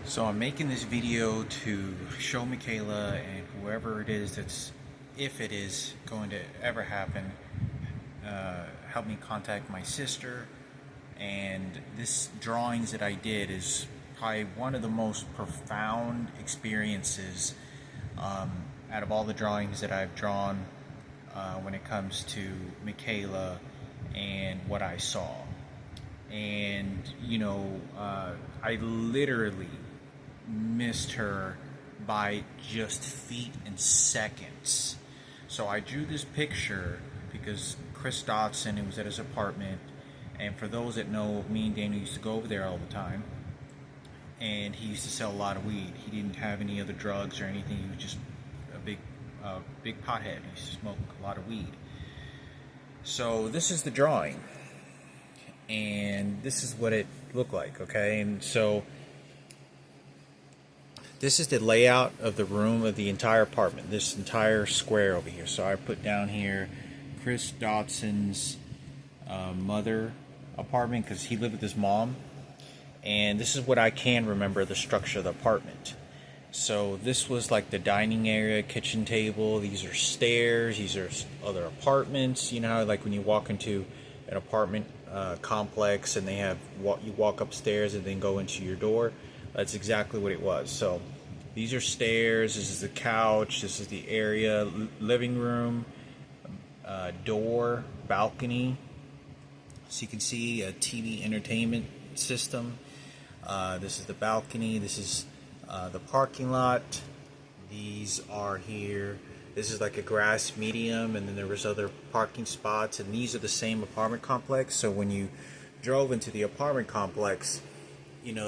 So I'm making this video to show Mikayla and whoever it is that's, if it is going to ever happen, help me contact my sister. And this drawings that I did is probably one of the most profound experiences out of all the drawings that I've drawn when it comes to Mikayla and what I saw. And I literally missed her by just feet and seconds. So I drew this picture because Chris Dotson, it was at his apartment, and for those that know, me and Daniel used to go over there all the time, and he used to sell a lot of weed. He didn't have any other drugs or anything. He was just a big pothead. He used to smoke a lot of weed. So this is the drawing, and this is what it looked like, okay? And so this is the layout of the room of the entire apartment, this entire square over here. So I put down here Chris Dotson's mother apartment because he lived with his mom. And this is what I can remember of the structure of the apartment. So this was like the dining area, kitchen table. These are stairs. These are other apartments. You know how like when you walk into an apartment complex and they have you walk upstairs and then go into your door. That's exactly what it was. So these are stairs. This is the couch. This is the area, living room, door, balcony. So you can see a TV entertainment system. This is the balcony. This is the parking lot. These are here. This is like a grass medium, and then there was other parking spots, and these are the same apartment complex. So when you drove into the apartment complex,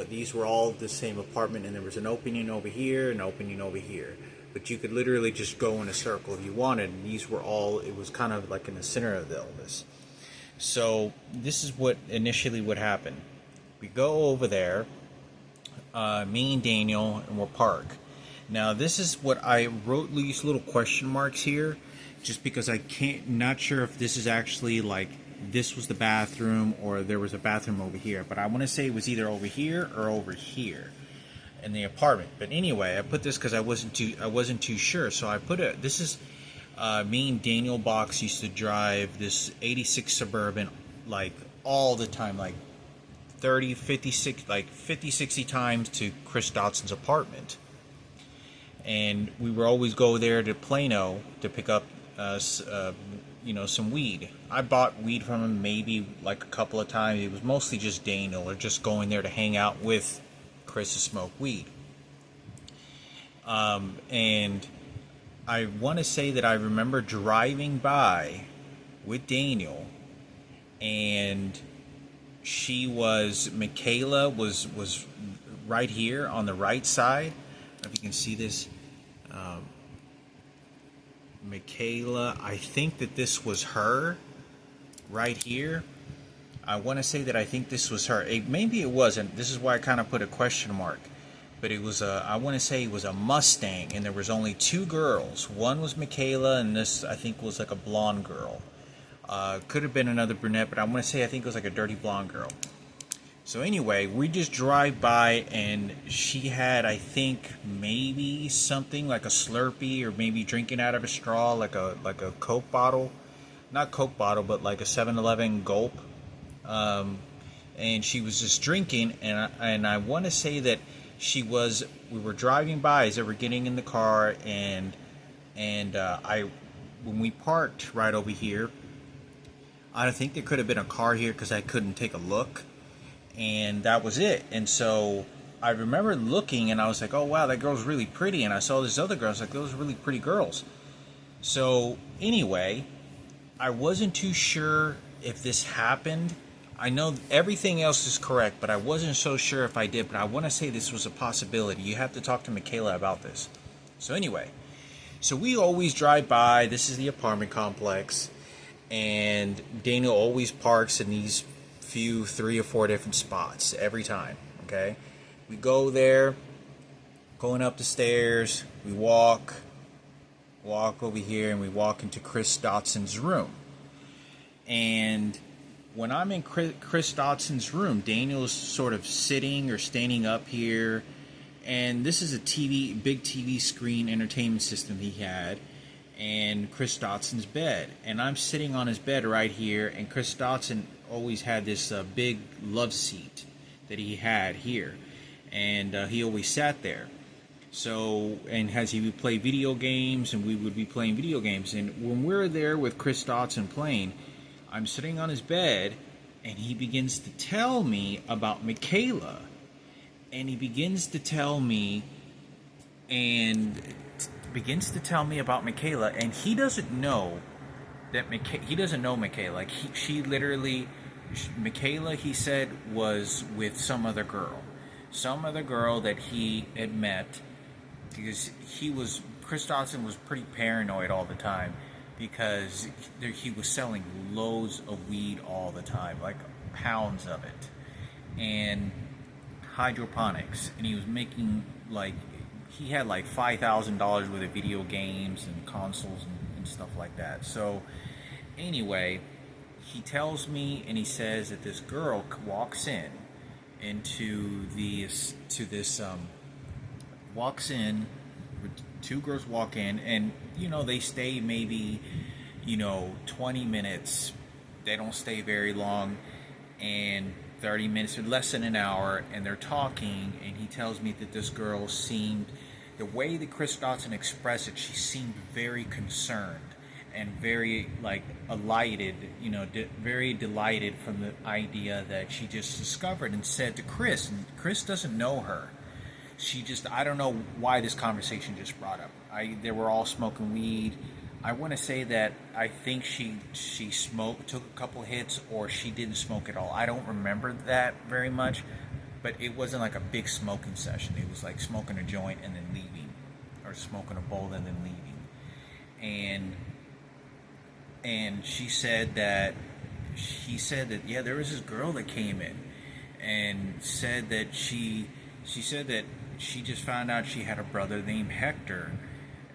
these were all the same apartment, and there was an opening over here, an opening over here. But you could literally just go in a circle if you wanted, and these were all, it was kind of like in the center of all this. So this is what initially would happen. We go over there, me and Daniel, and we'll park. Now this is what I wrote these little question marks here, just because not sure if this is actually like this was the bathroom or there was a bathroom over here, but I want to say it was either over here or over here in the apartment. But anyway, I put this because I wasn't too sure. So I put it. This is me and Daniel Box used to drive this '86 Suburban like all the time, like 30, 56, like 50, 60 times to Chris Dotson's apartment. And we would always go there to Plano to pick up, some weed. I bought weed from him maybe like a couple of times. It was mostly just Daniel or just going there to hang out with Chris to smoke weed. And I want to say that I remember driving by with Daniel, and Mikayla was right here on the right side. I don't know if you can see this. Mikayla, I think that this was her right here. I want to say that I think this was her. Maybe it wasn't. This is why I kind of put a question mark. But it was I want to say it was a Mustang, and there was only two girls. One was Mikayla, and this I think was like a blonde girl. Could have been another brunette, but I want to say I think it was like a dirty blonde girl. So anyway, we just drive by, and she had, I think, maybe something like a Slurpee, or maybe drinking out of a straw, like a Coke bottle. Not Coke bottle, but like a 7-Eleven gulp. And she was just drinking, and I want to say that we were driving by as they were getting in the car, and when we parked right over here, I think there could have been a car here because I couldn't take a look. And that was it. And so I remember looking, and I was like, oh wow, that girl's really pretty. And I saw this other girl, I was like, those are really pretty girls. So anyway, I wasn't too sure if this happened. I know everything else is correct, but I wasn't so sure if I did. But I want to say this was a possibility. You have to talk to Mikayla about this. So anyway, so we always drive by. This is the apartment complex, and Daniel always parks in these few 3 or 4 different spots every time. Okay, we go there, going up the stairs, we walk over here, and we walk into Chris Dotson's room. And when I'm in Chris Dotson's room, Daniel's sort of sitting or standing up here, and this is a big TV screen entertainment system he had, and Chris Dotson's bed. And I'm sitting on his bed right here, and Chris Dotson always had this big love seat that he had here, and he always sat there. So, and as he would play video games, and we would be playing video games, and when we're there with Chris Dotson playing, I'm sitting on his bed, and he begins to tell me about Mikayla, and he begins to tell me, about Mikayla, and he doesn't know that he doesn't know Mikayla. Like she literally, Mikayla, he said, was with some other girl that he had met, because Chris Dotson was pretty paranoid all the time, because he was selling loads of weed all the time, like pounds of it, and hydroponics, and he was making he had like $5,000 worth of video games and consoles and stuff like that. So anyway, he tells me, and he says that this girl walks in two girls walk in, and they stay maybe 20 minutes. They don't stay very long, and 30 minutes or less than an hour, and they're talking, and he tells me that this girl seemed, the way that Chris Dotson expressed it, she seemed very concerned and very elated, very delighted from the idea that she just discovered, and said to Chris, and Chris doesn't know her. I don't know why this conversation just brought up. They were all smoking weed. I want to say that I think she smoked, took a couple hits, or she didn't smoke at all. I don't remember that very much, but it wasn't like a big smoking session. It was like smoking a joint and then leaving, or smoking a bowl and then leaving. And she said that yeah, there was this girl that came in and said that she said that she just found out she had a brother named Hector,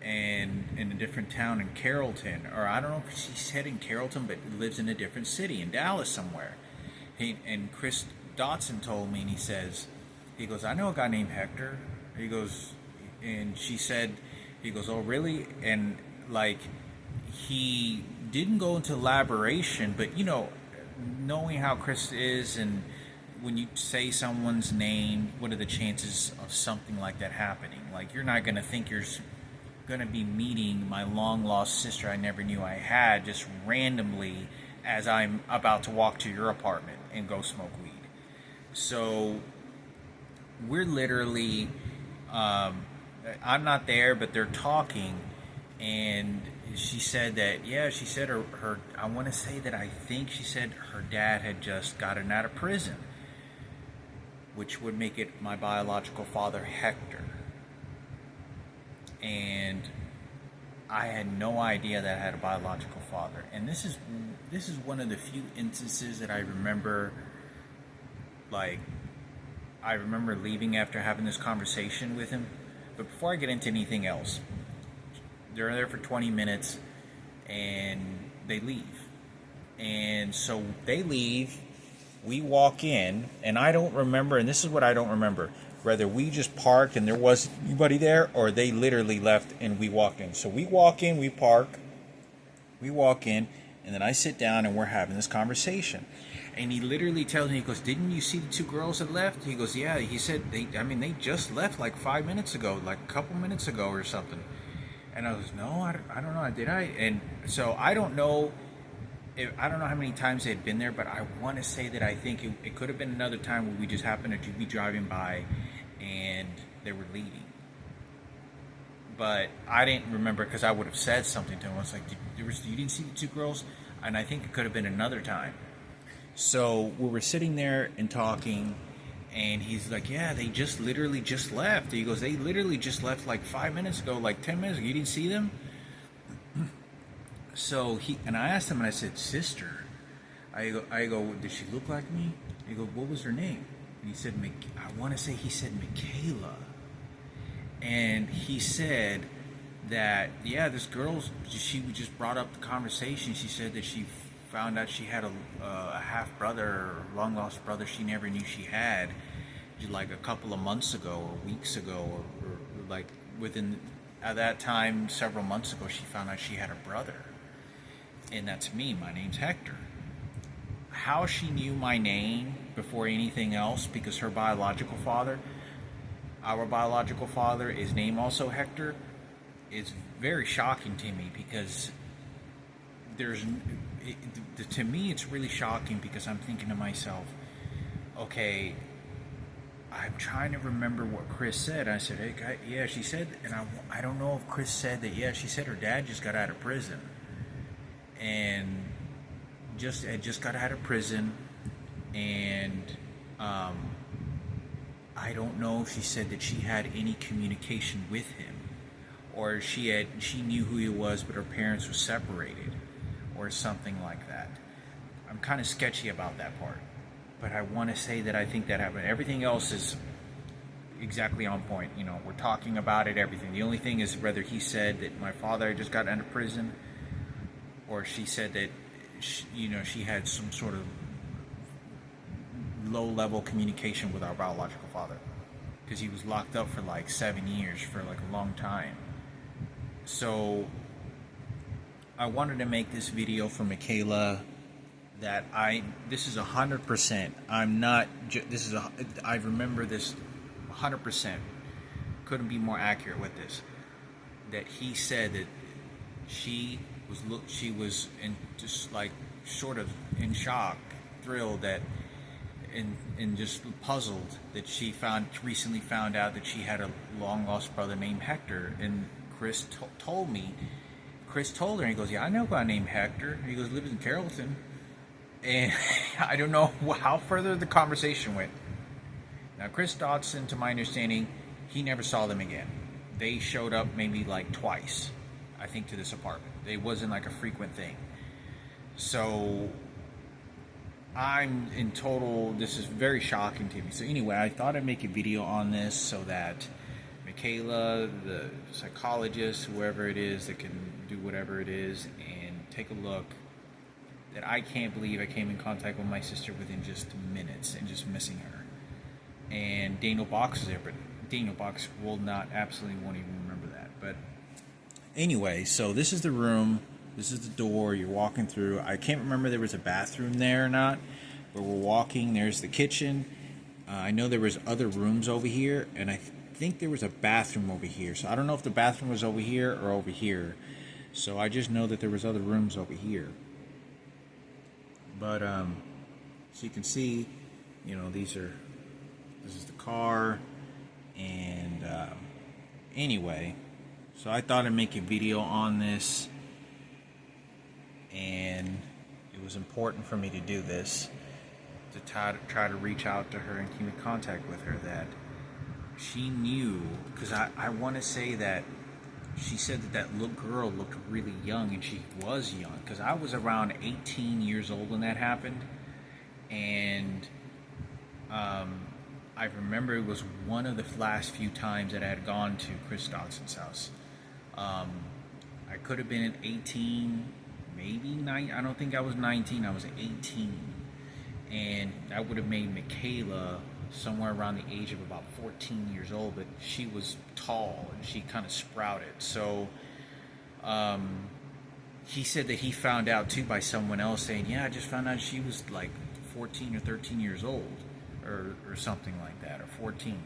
and in a different town in Carrollton, or I don't know if she said in Carrollton, but lives in a different city in Dallas somewhere. And Chris Dotson told me, and he goes, I know a guy named Hector. He goes, and she said, he goes, oh really? And he didn't go into elaboration, but knowing how Chris is, and when you say someone's name, what are the chances of something like that happening? Like, you're not going to think you're going to be meeting my long lost sister I never knew I had just randomly as I'm about to walk to your apartment and go smoke weed. So we're literally, I'm not there, but they're talking, and she said that, yeah, she said her I want to say that I think she said her dad had just gotten out of prison, which would make it my biological father, Hector. And I had no idea that I had a biological father. And this is one of the few instances that I remember, I remember leaving after having this conversation with him. But before I get into anything else, they're there for 20 minutes, and they leave. And so they leave, we walk in, and I don't remember, and this is what I don't remember, whether we just parked and there wasn't anybody there, or they literally left and we walked in. So we walk in, we park, we walk in, and then I sit down and we're having this conversation. And he literally tells me, he goes, didn't you see the two girls that left? He goes, yeah. He said, they just left like 5 minutes ago, like a couple minutes ago or something. And I was, no, I don't know, did I? And so I don't know how many times they had been there, but I want to say that I think it could have been another time where we just happened to be driving by and they were leaving. But I didn't remember, because I would have said something to him. I was like, you didn't see the two girls? And I think it could have been another time. So we were sitting there and talking, and he's like, yeah, they literally just left. He goes, they literally just left like 5 minutes ago, like 10 minutes ago. You didn't see them? So I asked him, and I said, sister. I go, did she look like me? He goes, what was her name? And he said, I want to say he said Mikayla. And he said that, yeah, this girl, she just brought up the conversation. She said that she found out she had a half brother, or long lost brother she never knew she had. like a couple of months ago or weeks ago, or like within at that time several months ago, she found out she had a brother, and that's me. My name's Hector. How she knew my name before anything else, because her biological father, our biological father, is named also Hector, is very shocking to me, because to me it's really shocking, because I'm thinking to myself, okay, I'm trying to remember what Chris said. I said, hey, yeah, she said, and I don't know if Chris said that, yeah, she said her dad just got out of prison, and just got out of prison, and I don't know if she said that she had any communication with him, or she knew who he was, but her parents were separated, or something like that. I'm kind of sketchy about that part, but I want to say that I think that happened. Everything else is exactly on point. You know, we're talking about it, everything. The only thing is whether he said that my father just got out of prison, or she said that she had some sort of low-level communication with our biological father, because he was locked up for like 7 years, for like a long time. So I wanted to make this video for Mikayla, that this is 100%. I remember this 100%. Couldn't be more accurate with this. That he said that she was in just like sort of in shock, thrilled, that and just puzzled that she recently found out that she had a long lost brother named Hector. And Chris told her, and he goes, yeah, I know a guy named Hector. He goes, lives in Carrollton. And I don't know how further the conversation went. Now, Chris Dodson, to my understanding, he never saw them again. They showed up maybe like twice, I think, to this apartment. It wasn't like a frequent thing. So I'm in total, this is very shocking to me. So anyway, I thought I'd make a video on this so that Mikayla, the psychologist, whoever it is that can do whatever it is, and take a look, that I can't believe I came in contact with my sister within just minutes and just missing her. And Daniel Box is there, but Daniel Box absolutely won't even remember that. But anyway, so this is the room, this is the door you're walking through. I can't remember if there was a bathroom there or not, but we're walking, there's the kitchen. I know there was other rooms over here, and I think there was a bathroom over here. So I don't know if the bathroom was over here or over here. So I just know that there was other rooms over here. But so you can see, this is the car, and anyway, so I thought I'd make a video on this, and it was important for me to do this, to try to reach out to her and keep in contact with her, that she knew, because I want to say that she said that little girl looked really young, and she was young, because I was around 18 years old when that happened. And I remember it was one of the last few times that I had gone to Chris Dodson's house. I could have been at 18, maybe 9. I don't think I was 19, I was 18. And that would have made Mikayla somewhere around the age of about 14 years old, but she was tall and she kind of sprouted. So he said that he found out too by someone else saying, yeah, I just found out she was like 14 or 13 years old, or something like that, or 14.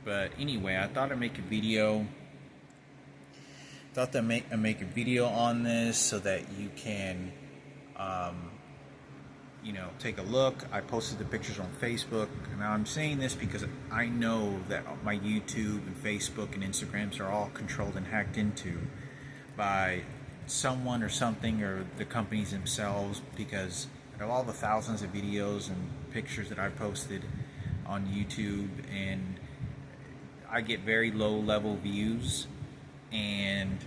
But anyway, I thought I'd make a video. Thought that I make a video on this so that you can take a look. I posted the pictures on Facebook. Now I'm saying this because I know that my YouTube and Facebook and Instagrams are all controlled and hacked into by someone or something, or the companies themselves, because of all the thousands of videos and pictures that I've posted on YouTube, and I get very low level views, and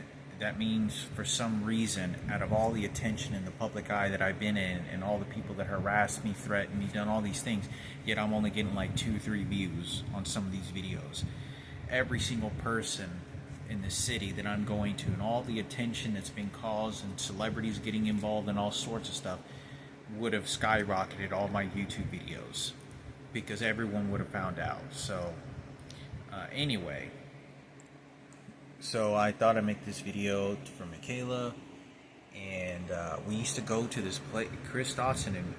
that means for some reason, out of all the attention in the public eye that I've been in, and all the people that harassed me, threatened me, done all these things, yet I'm only getting like 2 or 3 views on some of these videos. Every single person in the city that I'm going to, and all the attention that's been caused, and celebrities getting involved in all sorts of stuff, would have skyrocketed all my YouTube videos. because everyone would have found out. So anyway, so I thought I'd make this video for Mikayla. And we used to go to this place, Chris Dotson, and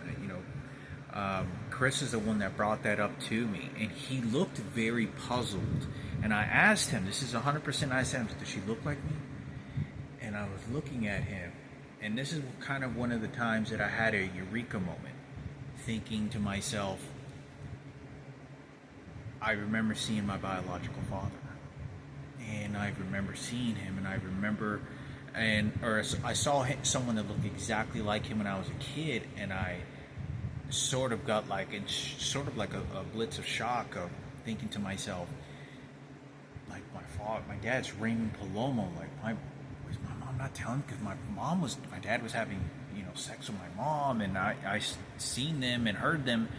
Chris is the one that brought that up to me, and he looked very puzzled. And I asked him, this is 100% I said, does she look like me? And I was looking at him, and this is kind of one of the times that I had a eureka moment, thinking to myself, I remember seeing my biological father, and I remember seeing him, and I remember, I saw someone that looked exactly like him when I was a kid, and I sort of got like, sort of like a blitz of shock of thinking to myself, like my dad's Raymond Palomo, like was my mom not telling? Because my dad was having sex with my mom, and I seen them and heard them.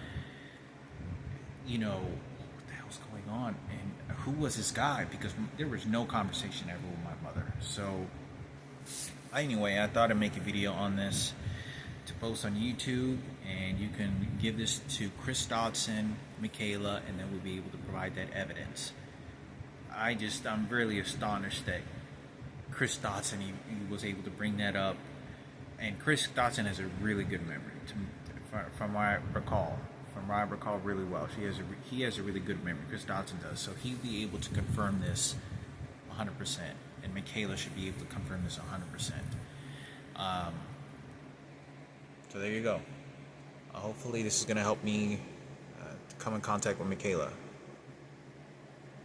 What the hell's going on? And who was this guy? Because there was no conversation ever with my mother. So anyway, I thought I'd make a video on this to post on YouTube, and you can give this to Chris Dotson, Mikayla, and then we'll be able to provide that evidence. I'm really astonished that Chris Dotson, he was able to bring that up, and Chris Dotson has a really good memory, from what I recall. From what I recall really well, he has a really good memory. Chris Dotson does, so he'll be able to confirm this 100%, and Mikayla should be able to confirm this 100%. So there you go. Hopefully this is going to help me to come in contact with Mikayla.